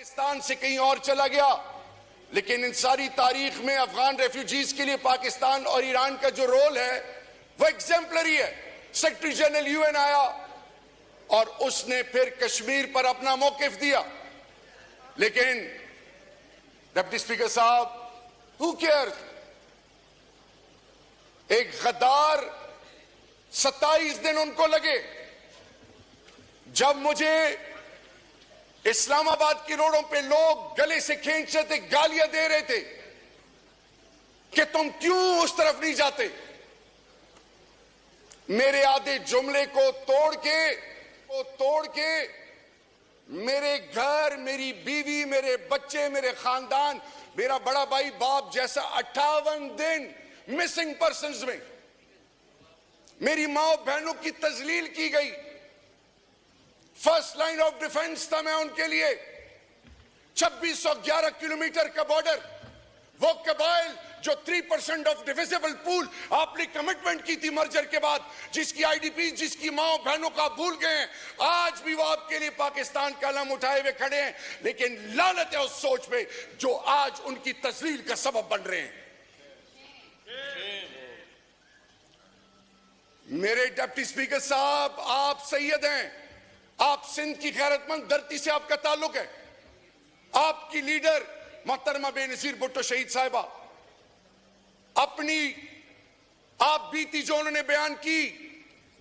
पाकिस्तान से कहीं और चला गया, लेकिन इन सारी तारीख में अफगान रेफ्यूजीज के लिए पाकिस्तान और ईरान का जो रोल है वो एग्जेम्पलरी है। सेक्रेटरी जनरल यूएन आया और उसने फिर कश्मीर पर अपना मौकिफ दिया, लेकिन डिप्टी स्पीकर साहब, हु केयर? एक गद्दार 27 दिन उनको लगे। जब मुझे इस्लामाबाद की रोडों पे लोग गले से खींच रहे थे, गालियां दे रहे थे कि तुम क्यों उस तरफ नहीं जाते, मेरे आधे जुमले को तोड़ के मेरे घर, मेरी बीवी, मेरे बच्चे, मेरे खानदान, मेरा बड़ा भाई बाप जैसा 58 दिन मिसिंग पर्सन्स में मेरी मां बहनों की तजलील की गई। फर्स्ट लाइन ऑफ डिफेंस था मैं उनके लिए। 2611 किलोमीटर का बॉर्डर, वो कबाइल जो 3% ऑफ डिविजिबल पूल आपने कमिटमेंट की थी मर्जर के बाद, जिसकी आईडीपी, जिसकी मां बहनों का भूल गए हैं, आज भी वो आपके लिए पाकिस्तान का अलम उठाए हुए खड़े हैं। लेकिन लानत है उस सोच पे जो आज उनकी तस्लील का सबब बन रहे हैं। मेरे डिप्टी स्पीकर साहब, आप सैयद हैं, आप सिंध की गैरतमंद धरती से आपका ताल्लुक है। आपकी लीडर मोहतरमा बेनजीर भुट्टो शहीद साहिबा, अपनी आप बीती जो उन्होंने बयान की,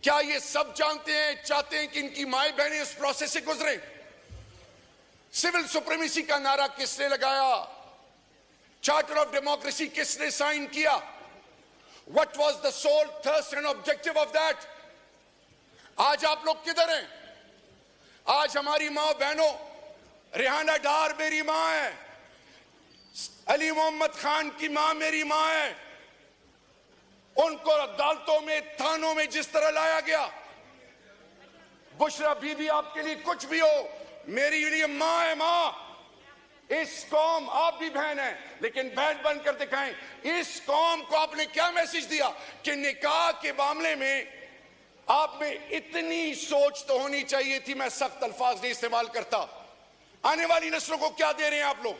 क्या ये सब जानते हैं, चाहते हैं कि इनकी माए बहनें इस प्रोसेस से गुजरे? सिविल सुप्रीमेसी का नारा किसने लगाया? चार्टर ऑफ डेमोक्रेसी किसने साइन किया? What was the sole thirst and objective of that? आज आप लोग किधर हैं? आज हमारी माँ बहनों, रेहाना डार मेरी माँ है, अली मोहम्मद खान की माँ मेरी माँ है, उनको अदालतों में, थानों में जिस तरह लाया गया, बुशरा बीबी आपके लिए कुछ भी हो, मेरी लिए माँ है। माँ, इस कौम, आप भी बहन है, लेकिन बहन बनकर दिखाएं। इस कौम को आपने क्या मैसेज दिया कि निकाह के मामले में आप में इतनी सोच तो होनी चाहिए थी, मैं सख्त अल्फाज नहीं इस्तेमाल करता। आने वाली नस्लों को क्या दे रहे हैं आप लोग?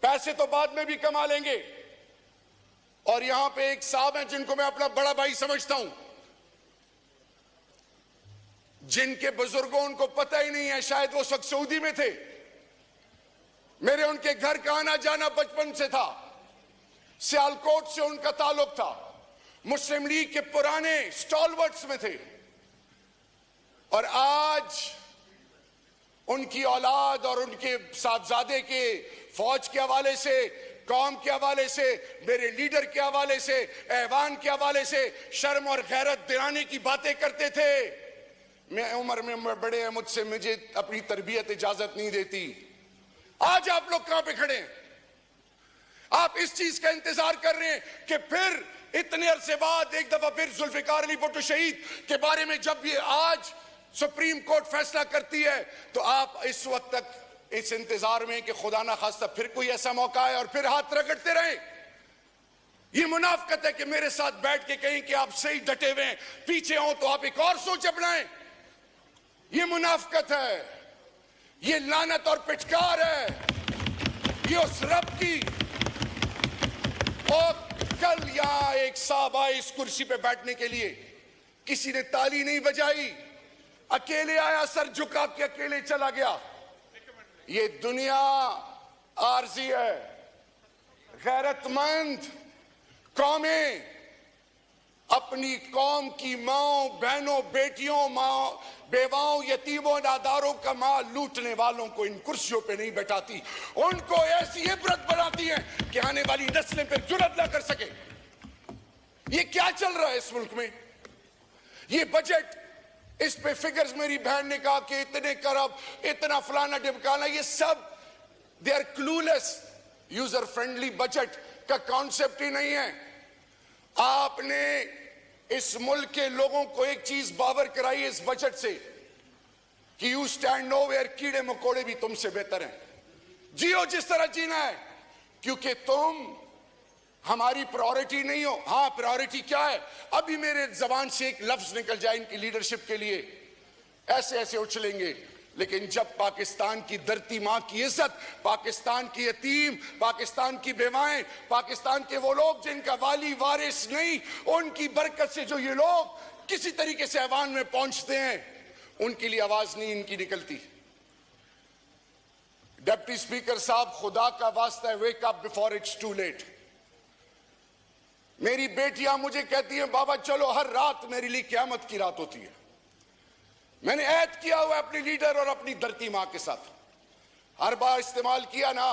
पैसे तो बाद में भी कमा लेंगे। और यहां पे एक साहब हैं जिनको मैं अपना बड़ा भाई समझता हूं, जिनके बुजुर्गों, उनको पता ही नहीं है, शायद वो वक्त सऊदी में थे, मेरे उनके घर का आना जाना बचपन से था, सियालकोट से उनका ताल्लुक था, मुस्लिम लीग के पुराने स्टॉलवर्ट्स में थे, और आज उनकी औलाद और उनके साहबजादे के फौज के हवाले से, कौम के हवाले से, मेरे लीडर के हवाले से, ऐवान के हवाले से शर्म और गैरत दिलाने की बातें करते थे। मैं उम्र में बड़े हैं मुझसे, मुझे अपनी तरबियत इजाजत नहीं देती। आज आप लोग कहां पे खड़े हैं? आप इस चीज का इंतजार कर रहे हैं कि फिर इतने अरसे बाद एक दफा फिर जुल्फिकार अली भुट्टो शहीद के बारे में जब ये आज सुप्रीम कोर्ट फैसला करती है, तो आप इस वक्त तक इस इंतजार में कि खुदा ना खास्ता फिर कोई ऐसा मौका है और फिर हाथ रगड़ते रहे। ये मुनाफकत है कि मेरे साथ बैठ के कहें कि आप सही डटे हुए हैं, पीछे हो तो आप एक और सोच अपनाएं। ये मुनाफकत है, ये लानत और पिटकार है, ये उस रब की। और कल यहां एक साहब आए इस कुर्सी पे बैठने के लिए, किसी ने ताली नहीं बजाई, अकेले आया, सर झुका के अकेले चला गया। ये दुनिया आरजी है। गैरतमंद कौमें अपनी कौम की माओ बहनों, बेटियों, माओ बेवाओं, यतीमों, नादारों का माल लूटने वालों को इन कुर्सियों पे नहीं बैठाती, उनको ऐसी इबरत बनाती है कि आने वाली नस्लें पर जुर्रत ना कर सके। ये क्या चल रहा है इस मुल्क में? ये बजट, इस पे फिगर्स मेरी बहन ने कहा कि इतने करब, इतना फलाना ढिमकाना, ये सब they are clueless. User friendly budget का कॉन्सेप्ट ही नहीं है। आपने इस मुल्क के लोगों को एक चीज बावर कराई है इस बजट से कि यू स्टैंड नोवेयर, कीड़े मकोड़े भी तुमसे बेहतर हैं, जियो जिस तरह जीना है, क्योंकि तुम हमारी प्रायोरिटी नहीं हो। हाँ, प्रायोरिटी क्या है? अभी मेरे जबान से एक लफ्ज निकल जाए इनकी लीडरशिप के लिए, ऐसे ऐसे उछलेंगे लेकिन जब पाकिस्तान की धरती मां की इज्जत, पाकिस्तान की यतीम, पाकिस्तान की बेवाएं, पाकिस्तान के वो लोग जिनका वाली वारिस नहीं, उनकी बरकत से जो ये लोग किसी तरीके से ऐवान में पहुंचते हैं, उनके लिए आवाज नहीं इनकी निकलती। डिप्टी स्पीकर साहब, खुदा का वास्ता है, wake up before it's too late. मेरी बेटियां मुझे कहती हैं, बाबा चलो, हर रात मेरे लिए क़यामत की रात होती है। मैंने ऐद किया हुआ अपने लीडर और अपनी धरती मां के साथ, हर बार इस्तेमाल किया ना,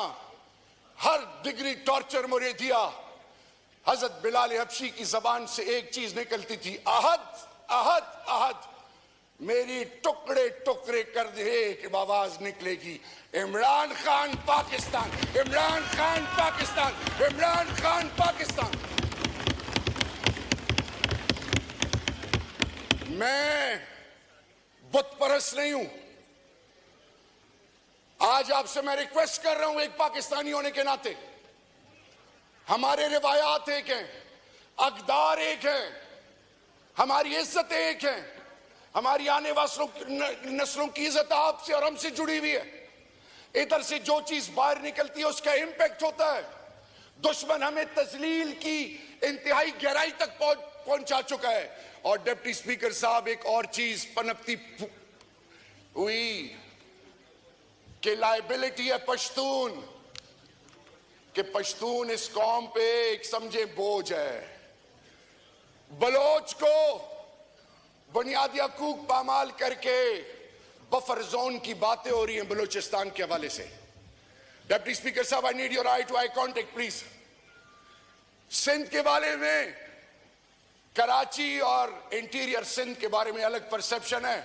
हर डिग्री टॉर्चर मुझे दिया। हजरत बिलाल हबशी की जबान से एक चीज निकलती थी, अहद अहद अहद। मेरी टुकड़े टुकड़े कर दे कि आवाज निकलेगी, इमरान खान पाकिस्तान, इमरान खान पाकिस्तान, इमरान खान पाकिस्तान। मैं बुत परस्त नहीं हूं। आज आपसे मैं रिक्वेस्ट कर रहा हूं, एक पाकिस्तानी होने के नाते, हमारे रिवायात एक हैं, अक़दार एक हैं, हमारी इज्जत एक है, हमारी आने वाली नस्लों की इज्जत आपसे और हमसे जुड़ी हुई है। इधर से जो चीज बाहर निकलती है उसका इंपैक्ट होता है। दुश्मन हमें तजलील की इंतहाई गहराई तक पहुंचा चुका है। और डिप्टी स्पीकर साहब, एक और चीज पनपती हुई कि लायबिलिटी है पश्तून, कि पश्तून इस कौम पे एक समझे बोझ है। बलोच को बुनियादी हकूक पामाल करके बफर जोन की बातें हो रही हैं बलूचिस्तान के हवाले से। डिप्टी स्पीकर साहब, I need your eye to eye contact please. Sindh के बारे में, कराची और इंटीरियर सिंध के बारे में अलग परसेप्शन है,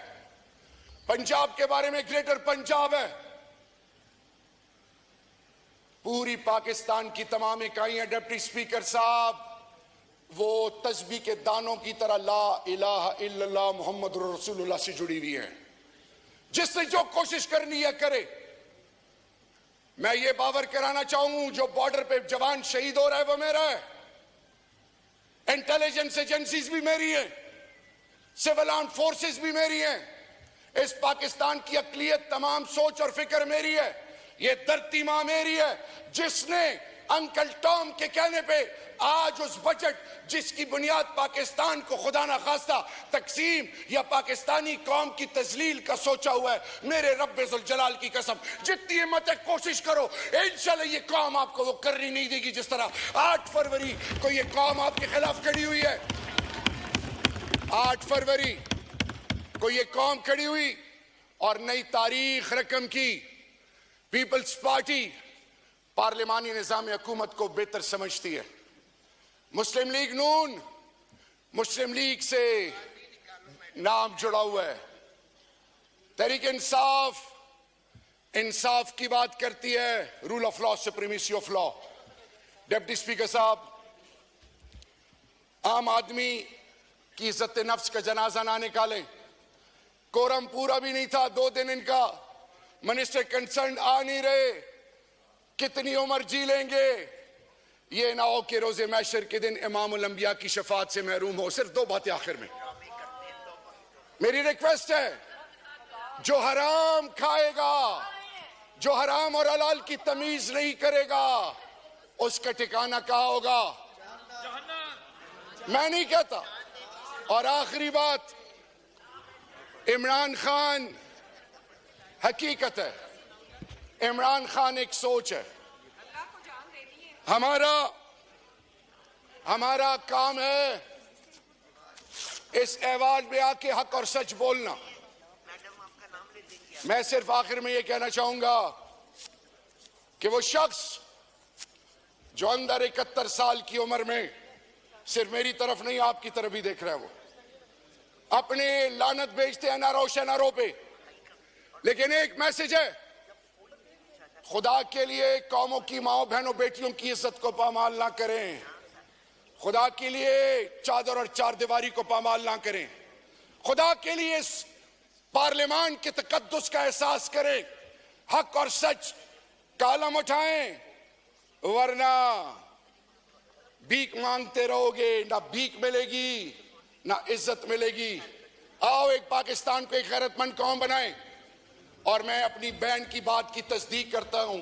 पंजाब के बारे में ग्रेटर पंजाब है। पूरी पाकिस्तान की तमाम इकाइयां डिप्टी स्पीकर साहब वो तस्बीह के दानों की तरह ला इलाहा इल्लल्लाह मुहम्मद रसूलुल्लाह से जुड़ी हुई हैं। जिसने जो कोशिश करनी है करे। मैं ये बावर कराना चाहूं, जो बॉर्डर पे जवान शहीद हो रहा है वो मेरा है, इंटेलिजेंस एजेंसीज भी मेरी है, सिविल आर्म फोर्सेस भी मेरी हैं, इस पाकिस्तान की अकलियत तमाम सोच और फिक्र मेरी है, ये धरती मां मेरी है, जिसने अंकल टॉम के कहने पे आज उस बजट जिसकी बुनियाद पाकिस्तान को खुदा ना खास्ता तकसीम या पाकिस्तानी कौम की तजलील का सोचा हुआ है, मेरे रब्बे जुल जलाल की कसम, जितनी हिम्मत है कोशिश करो, इंशाल्लाह ये कौम आपको वो करनी नहीं देगी जिस तरह 8 फरवरी को ये कौम आपके खिलाफ खड़ी हुई है। 8 फरवरी को ये कौम खड़ी हुई और नई तारीख रकम की। पीपल्स पार्टी पार्लिमानी निजाम हुकूमत को बेहतर समझती है। मुस्लिम लीग नून, मुस्लिम लीग से नाम जुड़ा हुआ है। तहरीक इंसाफ, इंसाफ की बात करती है, rule of law, supremacy of law. Deputy speaker साहब, आम आदमी की इज्जत नफ्स का जनाजा ना निकालें। कोरम पूरा भी नहीं था, 2 दिन इनका मिनिस्टर कंसर्न आ नहीं रहे। कितनी उम्र जी लेंगे? ये ना हो कि रोजे मैशर के दिन इमामुल अंबिया की शफात से महरूम हो। सिर्फ 2 बातें आखिर में। मेरी रिक्वेस्ट है, जो हराम खाएगा, जो हराम और हलाल की तमीज नहीं करेगा, उसका ठिकाना कहाँ होगा? मैं नहीं कहता। और आखिरी बात, इमरान खान हकीकत है, इमरान खान एक सोच है। हमारा काम है इस ऐवान में आके हक और सच बोलना। मैं सिर्फ आखिर में यह कहना चाहूंगा कि वो शख्स जो अंदर 71 साल की उम्र में सिर्फ मेरी तरफ नहीं आपकी तरफ भी देख रहा है, वो अपने लानत भेजते हैं नारों शनारों पे, लेकिन एक मैसेज है, खुदा के लिए कौमों की माओ बहनों बेटियों की इज्जत को पामाल ना करें। खुदा के लिए चादर और चार दीवारी को पामाल ना करें। खुदा के लिए इस पार्लियामान के तकद्दुस का एहसास करें। हक और सच का अलम उठाएं, वरना भीख मांगते रहोगे, ना भीख मिलेगी ना इज्जत मिलेगी। आओ एक पाकिस्तान को एक गैरतमंद कौम बनाएं। और मैं अपनी बहन की बात की तस्दीक करता हूं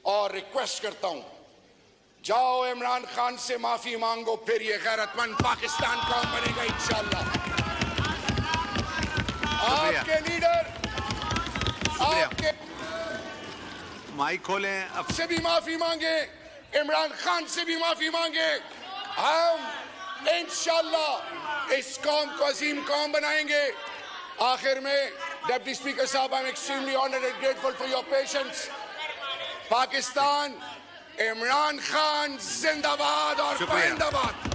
और रिक्वेस्ट करता हूं, जाओ इमरान खान से माफी मांगो, फिर ये गैरतमंद पाकिस्तान कौन बनेगा इंशाअल्लाह। आपके लीडर, आपके माइक खोलें अब। से भी माफी मांगे, इमरान खान से भी माफी मांगे। हम इंशाअल्लाह इस कौम को अजीम कौम बनाएंगे। आखिर में डिप्टी स्पीकर साहब, I am extremely honoured and grateful for your patience. Pakistan, Imran Khan जिंदाबाद और शुक्रिया। जिंदाबाद।